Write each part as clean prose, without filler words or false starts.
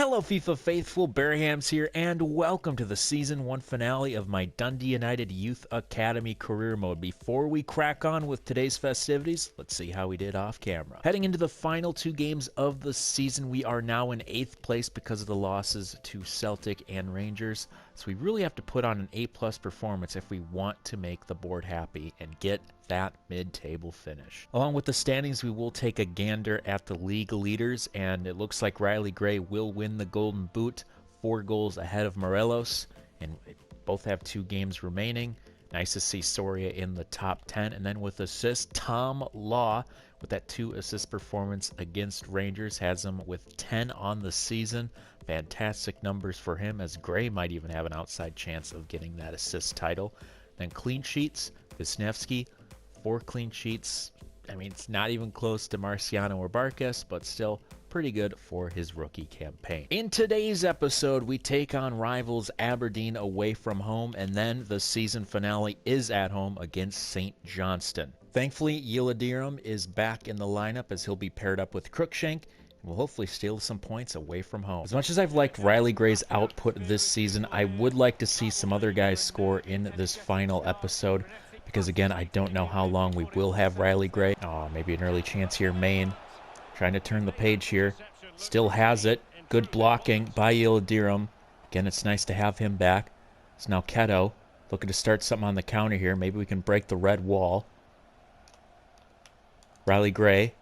Hello FIFA faithful, Bearhamms here, and welcome to the Season 1 finale of my Dundee United Youth Academy career mode. Before we crack on with today's festivities, let's see how we did off camera. Heading into the final two games of the season, we are now in 8th place because of the losses to Celtic and Rangers. So we really have to put on an A+ performance if we want to make the board happy and get that mid-table finish. Along with the standings, we will take a gander at the league leaders, and it looks like Riley Gray will win the Golden Boot, 4 goals ahead of Morelos, and both have 2 games remaining. Nice to see Soria in the top 10, and then with assists, Tom Law with that 2-assist performance against Rangers has him with 10 on the season. Fantastic numbers for him, as Gray might even have an outside chance of getting that assist title. Then clean sheets, Wisniewski, 4 clean sheets. I mean, it's not even close to Marciano or Barkas, but still pretty good for his rookie campaign. In today's episode, we take on rivals Aberdeen away from home, and then the season finale is at home against St. Johnstone. Thankfully, Yildirim is back in the lineup as he'll be paired up with Cruikshank, and will hopefully steal some points away from home. As much as I've liked Riley Gray's output this season, I would like to see some other guys score in this final episode, because again, I don't know how long we will have Riley Gray. Oh, maybe an early chance here. Maine trying to turn the page here. Still has it. Good blocking by Yildirim. Again, it's nice to have him back. It's now Keto looking to start something on the counter here. Maybe we can break the red wall. Riley Gray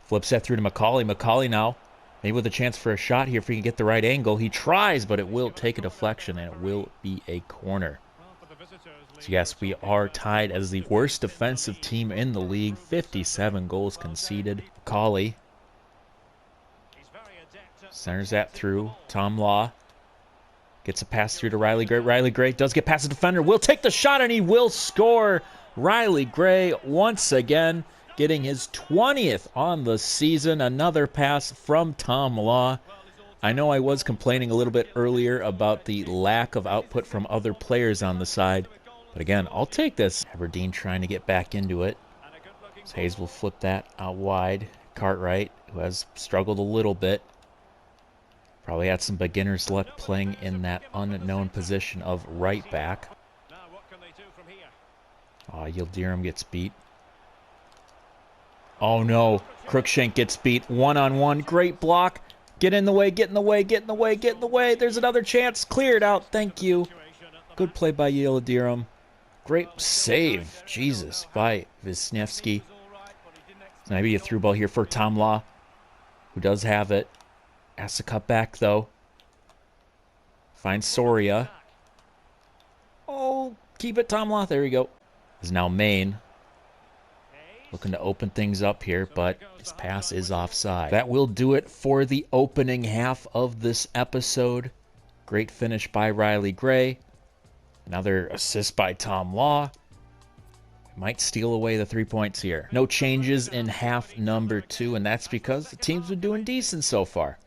flips that through to McCauley. McCauley now, maybe with a chance for a shot here if he can get the right angle. He tries, but it will take a deflection, and it will be a corner. So yes, we are tied as the worst defensive team in the league. 57 goals conceded. McCauley centers that through. Tom Law gets a pass through to Riley Gray. Riley Gray does get past the defender. Will take the shot, and he will score. Riley Gray once again getting his 20th on the season. Another pass from Tom Law. I know I was complaining a little bit earlier about the lack of output from other players on the side, but again, I'll take this. Aberdeen trying to get back into it. So Hayes will flip that out wide. Cartwright, who has struggled a little bit, probably had some beginner's luck playing in that unknown position of right back. Yildirim gets beat. Oh no, Cruikshank gets beat one-on-one. Great block. Get in the way, get in the way, get in the way, get in the way. There's another chance. Cleared out. Thank you. Good play by Yildirim. Great save, Jesus, by Wisniewski. Maybe a through ball here for Tom Law, who does have it. Has to cut back, though. Finds Soria. Oh, keep it, Tom Law. There we go. Is now Maine. Looking to open things up here, but his pass is offside. That will do it for the opening half of this episode. Great finish by Riley Gray. Another assist by Tom Law. Might steal away the 3 points here. No changes in half number 2, and that's because the teams been doing decent so far.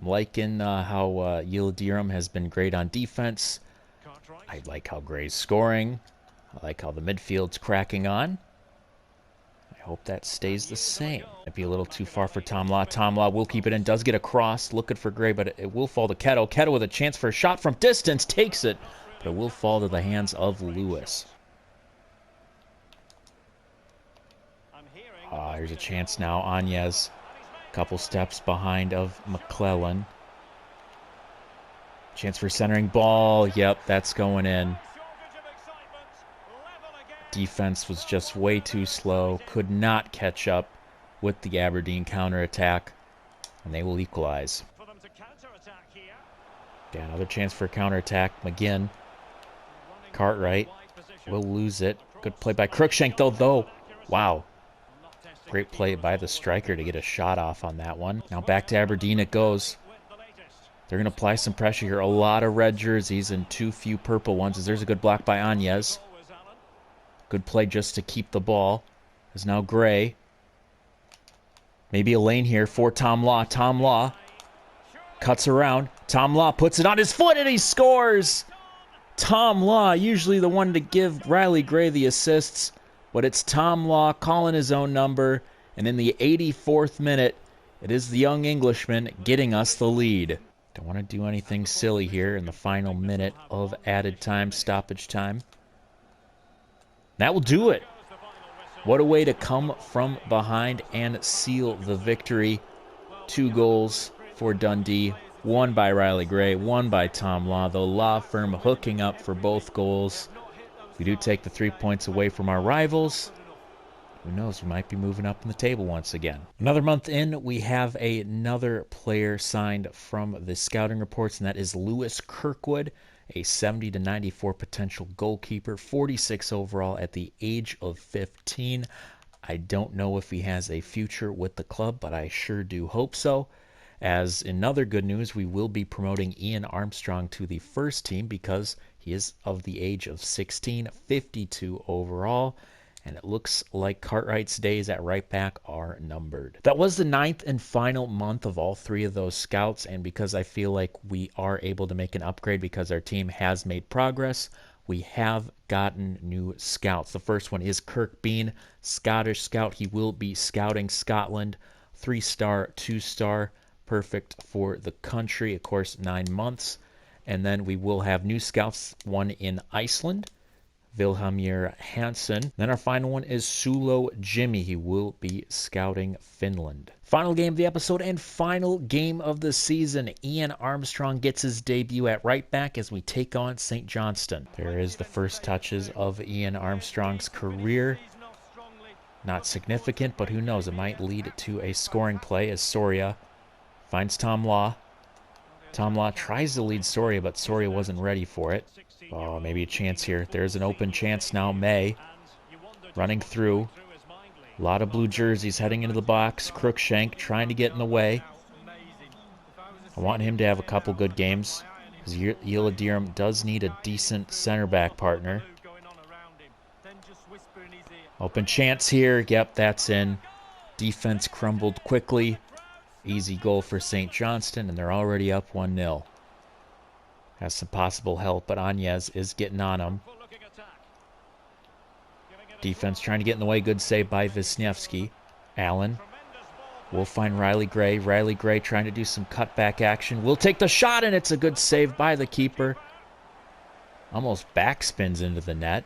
I'm liking how Yildirim has been great on defense. I like how Gray's scoring. I like how the midfield's cracking on. I hope that stays the same. Might be a little too far for Tom Law. Tom Law will keep it in. Does get a cross. Looking for Gray, but it will fall to Keto. Keto with a chance for a shot from distance. Takes it, but it will fall to the hands of Lewis. Here's a chance now. Áñez, couple steps behind of McClellan. Chance for centering ball. Yep, that's going in. Defense was just way too slow. Could not catch up with the Aberdeen counterattack, and they will equalize. Yeah, another chance for a counterattack. McGinn. Cartwright will lose it. Good play by Cruikshank, though. Wow. Great play by the striker to get a shot off on that one. Now back to Aberdeen it goes. They're going to apply some pressure here. A lot of red jerseys and too few purple ones. As there's a good block by Áñez. Good play just to keep the ball. Is now Gray. Maybe a lane here for Tom Law. Tom Law cuts around. Tom Law puts it on his foot and he scores! Tom Law, usually the one to give Riley Gray the assists, but it's Tom Law calling his own number, and in the 84th minute, it is the young Englishman getting us the lead. Don't want to do anything silly here in the final minute of added time, stoppage time. That will do it. What a way to come from behind and seal the victory. 2 goals for Dundee. 1 by Riley Gray, 1 by Tom Law. The law firm hooking up for both goals. We do take the 3 points away from our rivals. Who knows, we might be moving up in the table once again. Another month in, we have another player signed from the scouting reports, and that is Lewis Kirkwood, a 70 to 94 potential goalkeeper, 46 overall at the age of 15. I don't know if he has a future with the club, but I sure do hope so. As in other good news, we will be promoting Ian Armstrong to the first team because he is of the age of 16, 52 overall. And it looks like Cartwright's days at right back are numbered. That was the 9th and final month of all 3 of those scouts, and because I feel like we are able to make an upgrade because our team has made progress, we have gotten new scouts. The first one is Kirk Bean, Scottish scout. He will be scouting Scotland, 3-star, 2-star, perfect for the country, of course, 9 months. And then we will have new scouts, one in Iceland, Vilhelmir Hansen. Then our final one is Sulo Jimmy. He will be scouting Finland. Final game of the episode and final game of the season. Ian Armstrong gets his debut at right back as we take on St. Johnston. There is the first touches of Ian Armstrong's career. Not significant, but who knows? It might lead to a scoring play as Soria finds Tom Law. Tom Law tries to lead Soria, but Soria wasn't ready for it. Oh, maybe a chance here. There's an open chance now. May running through. A lot of blue jerseys heading into the box. Crookshank trying to get in the way. I want him to have a couple good games because Yildirim does need a decent center back partner. Open chance here. Yep, that's in. Defense crumbled quickly. Easy goal for St. Johnston, and they're already up 1-0. Has some possible help, but Anyes is getting on him. Defense trying to get in the way. Good save by Wisniewski. Allen will find Riley Gray. Riley Gray trying to do some cutback action. Will take the shot, and it's a good save by the keeper. Almost backspins into the net.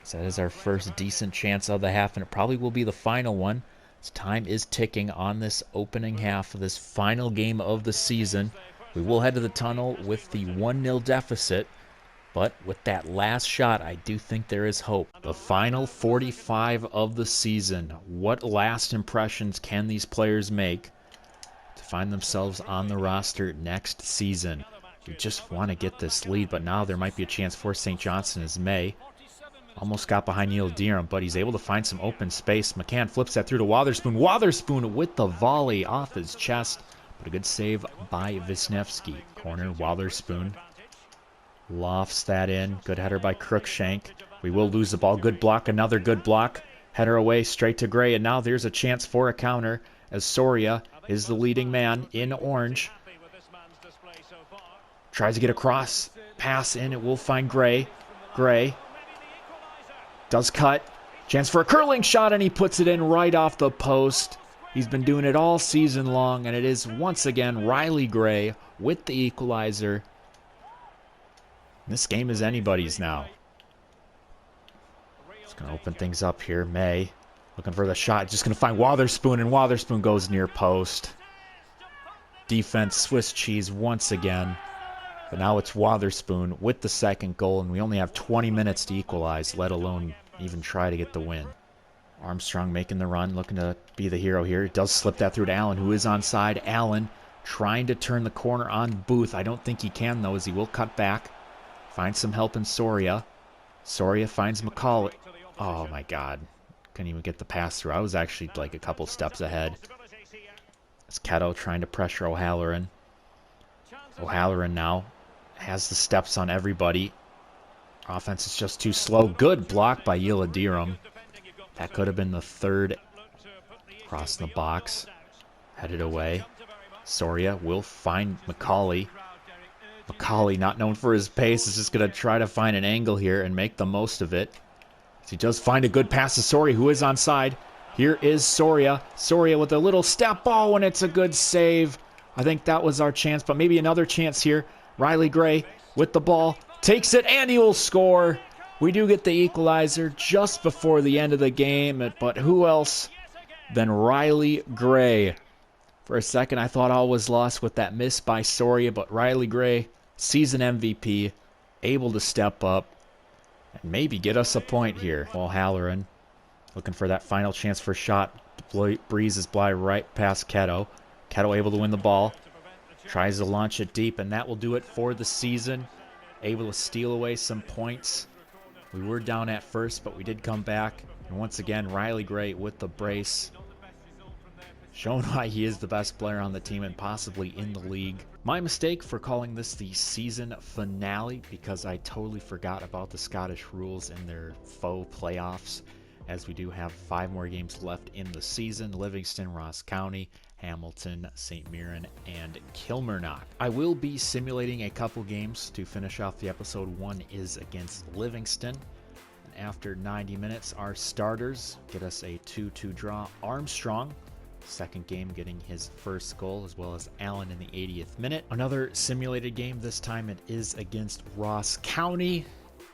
So that is our first decent chance of the half, and it probably will be the final one. As time is ticking on this opening half of this final game of the season. We will head to the tunnel with the 1-0 deficit, but with that last shot, I do think there is hope. The final 45 of the season. What last impressions can these players make to find themselves on the roster next season? We just want to get this lead, but now there might be a chance for St. Johnston as May almost got behind Yildirim, but he's able to find some open space. McCann flips that through to Wotherspoon. Wotherspoon with the volley off his chest. But a good save by Wisniewski. Corner, Wotherspoon lofts that in. Good header by Crookshank. We will lose the ball. Good block, another good block. Header away straight to Gray, and now there's a chance for a counter as Soria is the leading man in orange. Tries to get across. Pass in, it will find Gray. Gray does cut. Chance for a curling shot, and he puts it in right off the post. He's been doing it all season long, and it is once again Riley Gray with the equalizer. This game is anybody's now. Just going to open things up here. May looking for the shot. Just going to find Wotherspoon, and Wotherspoon goes near post. Defense, Swiss cheese once again. But now it's Wotherspoon with the second goal, and we only have 20 minutes to equalize, let alone even try to get the win. Armstrong making the run, looking to be the hero here. Does slip that through to Allen, who is onside. Allen trying to turn the corner on Booth. I don't think he can, though, as he will cut back. Finds some help in Soria. Soria finds McCall. Oh, my God. Couldn't even get the pass through. I was actually like a couple steps ahead. It's Keto trying to pressure O'Halloran. O'Halloran now has the steps on everybody. Offense is just too slow. Good block by Yildirim. That could have been the third. Crossing the box. Headed away. Soria will find McCauley. McCauley, not known for his pace, is just going to try to find an angle here and make the most of it. He does find a good pass to Soria, who is onside. Here is Soria. Soria with a little step ball, and it's a good save I think that was our chance, but maybe another chance here. Riley Gray with the ball, takes it, and he will score. We do get the equalizer just before the end of the game, but who else than Riley Gray? For a second, I thought all was lost with that miss by Soria, but Riley Gray, season MVP, able to step up and maybe get us a point here. Paul Halloran looking for that final chance for a shot. Breezes by right past Keto. Keto able to win the ball. Tries to launch it deep, and that will do it for the season. Able to steal away some points. We were down at first, but we did come back. And once again, Riley Gray with the brace. Showing why he is the best player on the team and possibly in the league. My mistake for calling this the season finale, because I totally forgot about the Scottish rules and their faux playoffs, as we do have 5 more games left in the season. Livingston, Ross County, Hamilton, St. Mirren, and Kilmarnock. I will be simulating a couple games to finish off the episode. One is against Livingston. And after 90 minutes, our starters get us a 2-2 draw. Armstrong, second game, getting his first goal, as well as Allen in the 80th minute. Another simulated game, this time it is against Ross County.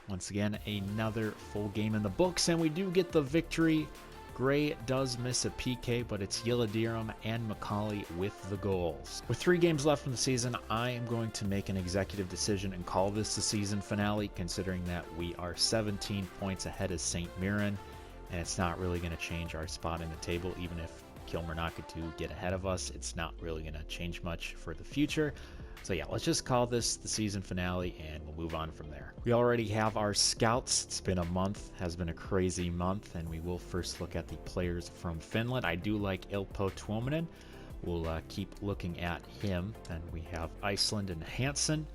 Once again, another full game in the books, and we do get the victory. Gray does miss a PK, but it's Yildirim and Macaulay with the goals. With 3 games left in the season, I am going to make an executive decision and call this the season finale, considering that we are 17 points ahead of St. Mirren, and it's not really going to change our spot in the table. Even if Kilmarnock do get ahead of us, it's not really going to change much for the future. So yeah, let's just call this the season finale, and we'll move on from there. We already have our scouts. It's been a month, has been a crazy month, and we will first look at the players from Finland. I do like Ilpo Tuominen. We'll keep looking at him. And we have Iceland and Hansen,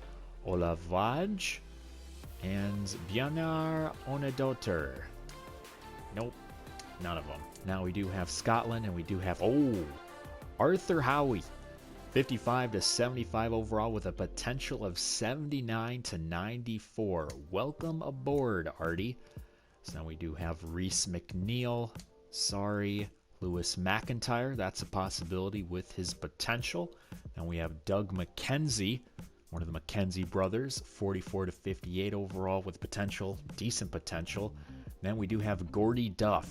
Olav Vaj, and Bjarnar Onedotter. Nope, none of them. Now we do have Scotland, and we do have, Arthur Howie. 55 to 75 overall with a potential of 79 to 94. Welcome aboard, Artie. So now we do have Reese McNeil, Lewis McIntyre. That's a possibility with his potential. And we have Doug McKenzie, one of the McKenzie brothers, 44 to 58 overall with potential, decent potential. And then we do have Gordy Duff.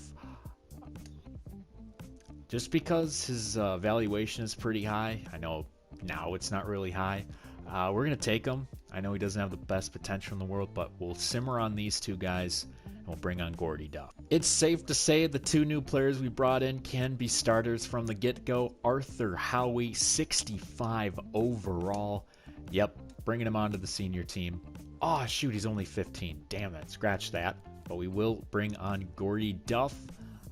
Just because his valuation is pretty high, I know now it's not really high, we're going to take him. I know he doesn't have the best potential in the world, but we'll simmer on these 2 guys, and we'll bring on Gordy Duff. It's safe to say the 2 new players we brought in can be starters from the get-go. Arthur Howie, 65 overall. Yep, bringing him onto the senior team. Oh, shoot, he's only 15. Damn it, scratch that. But we will bring on Gordy Duff.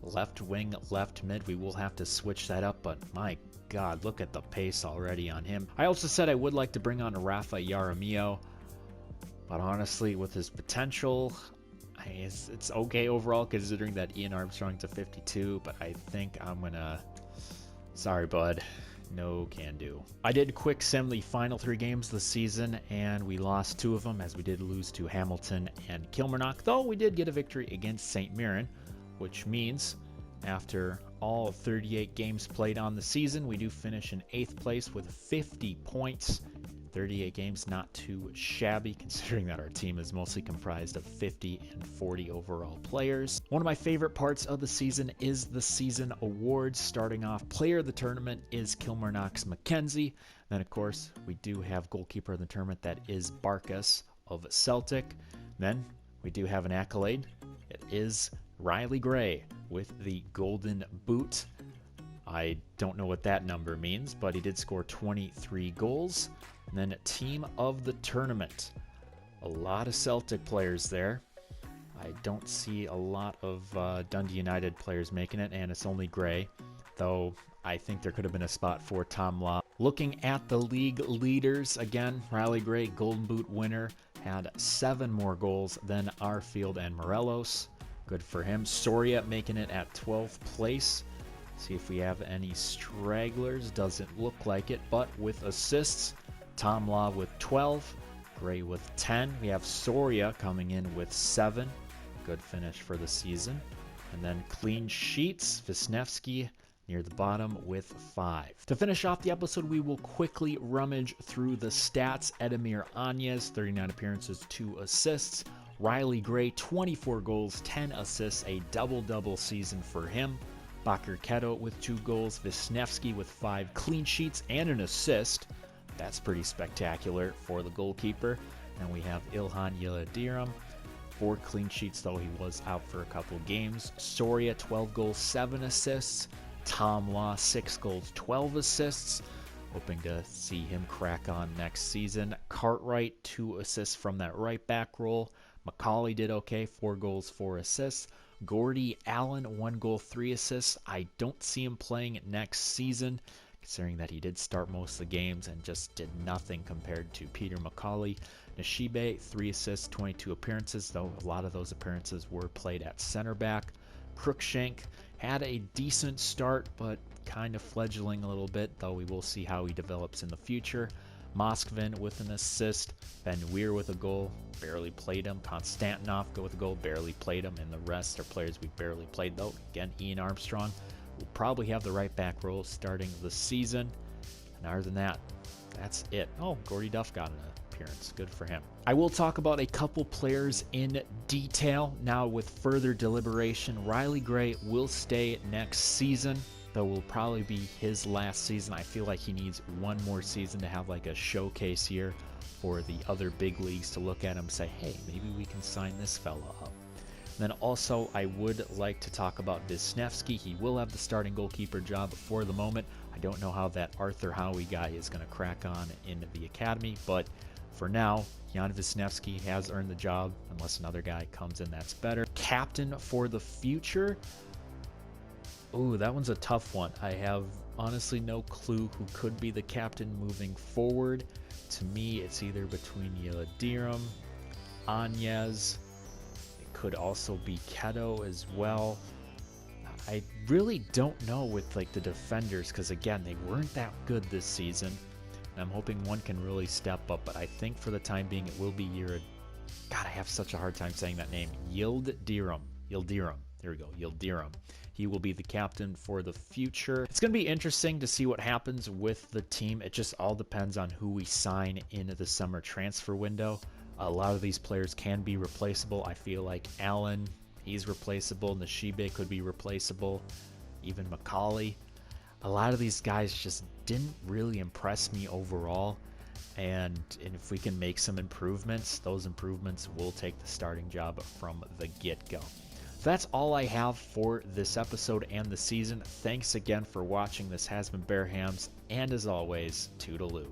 Left wing, left mid. We will have to switch that up, but my God, look at the pace already on him. I also said I would like to bring on Rafa Yaramillo, but honestly, with his potential, it's okay overall considering that Ian Armstrong's a 52, but I think I'm gonna... Sorry, bud. No can do. I did quick sim the final 3 games of the season, and we lost 2 of them, as we did lose to Hamilton and Kilmarnock, though we did get a victory against St. Mirren, which means after all 38 games played on the season, we do finish in 8th place with 50 points. 38 games, not too shabby considering that our team is mostly comprised of 50 and 40 overall players. One of my favorite parts of the season is the season awards. Starting off, player of the tournament is Kilmarnock's Mackenzie. Then of course we do have goalkeeper of the tournament, that is Barkas of Celtic. Then we do have an accolade. It is Riley Gray with the Golden Boot. I don't know what that number means, but he did score 23 goals. And then team of the tournament. A lot of Celtic players there. I don't see a lot of Dundee United players making it, and it's only Gray, though I think there could have been a spot for Tom Law. Looking at the league leaders, again, Riley Gray, Golden Boot winner, had 7 more goals than Arfield and Morelos. Good for him. Soria making it at 12th place. See if we have any stragglers. Doesn't look like it, but with assists, Tom Law with 12, Gray with 10. We have Soria coming in with 7. Good finish for the season. And then clean sheets, Wisniewski, near the bottom with 5. To finish off the episode, we will quickly rummage through the stats. Edemir Anez, 39 appearances, 2 assists. Riley Gray, 24 goals, 10 assists, a double-double season for him. Bakir Keto with 2 goals, Wisniewski with 5 clean sheets and an assist. That's pretty spectacular for the goalkeeper. And we have Ilhan Yildirim, 4 clean sheets, though he was out for a couple games. Soria, 12 goals, 7 assists. Tom Law, 6 goals, 12 assists. Hoping to see him crack on next season. Cartwright, 2 assists from that right back role. Macaulay did okay, 4 goals, 4 assists. Gordy Allen, 1 goal, 3 assists. I don't see him playing next season, considering that he did start most of the games and just did nothing compared to Peter Macaulay. Nishibe, 3 assists, 22 appearances, though a lot of those appearances were played at center back. Crookshank had a decent start, but kind of fledgling a little bit, though we will see how he develops in the future. Moskvin with an assist. Ben Weir with a goal, barely played him. Konstantinov go with a goal, barely played him. And the rest are players we barely played, though. Again, Ian Armstrong will probably have the right back role starting the season. And other than that, that's it. Oh, Gordy Duff got an appearance. Good for him. I will talk about a couple players in detail now with further deliberation. Riley Gray will stay next season, though will probably be his last season. I feel like he needs one more season to have like a showcase year for the other big leagues to look at him and say, hey, maybe we can sign this fella up. And then also, I would like to talk about Wisniewski. He will have the starting goalkeeper job for the moment. I don't know how that Arthur Howie guy is going to crack on in the academy, but for now, Jan Wisniewski has earned the job unless another guy comes in that's better. Captain for the future. Ooh, that one's a tough one. I have honestly no clue who could be the captain moving forward. To me, it's either between Yildirim, Anez. It could also be Keto as well. I really don't know with like the defenders, because again, they weren't that good this season. And I'm hoping one can really step up, but I think for the time being it will be God, I have such a hard time saying that name. Yildirim. There we go, Yildirim. He will be the captain for the future. It's going to be interesting to see what happens with the team. It just all depends on who we sign in the summer transfer window. A lot of these players can be replaceable. I feel like Allen, he's replaceable. Nishibe could be replaceable. Even Macaulay. A lot of these guys just didn't really impress me overall. And if we can make some improvements, those improvements will take the starting job from the get-go. So that's all I have for this episode and the season. Thanks again for watching. This has been Bearhamms, and as always, toodaloo.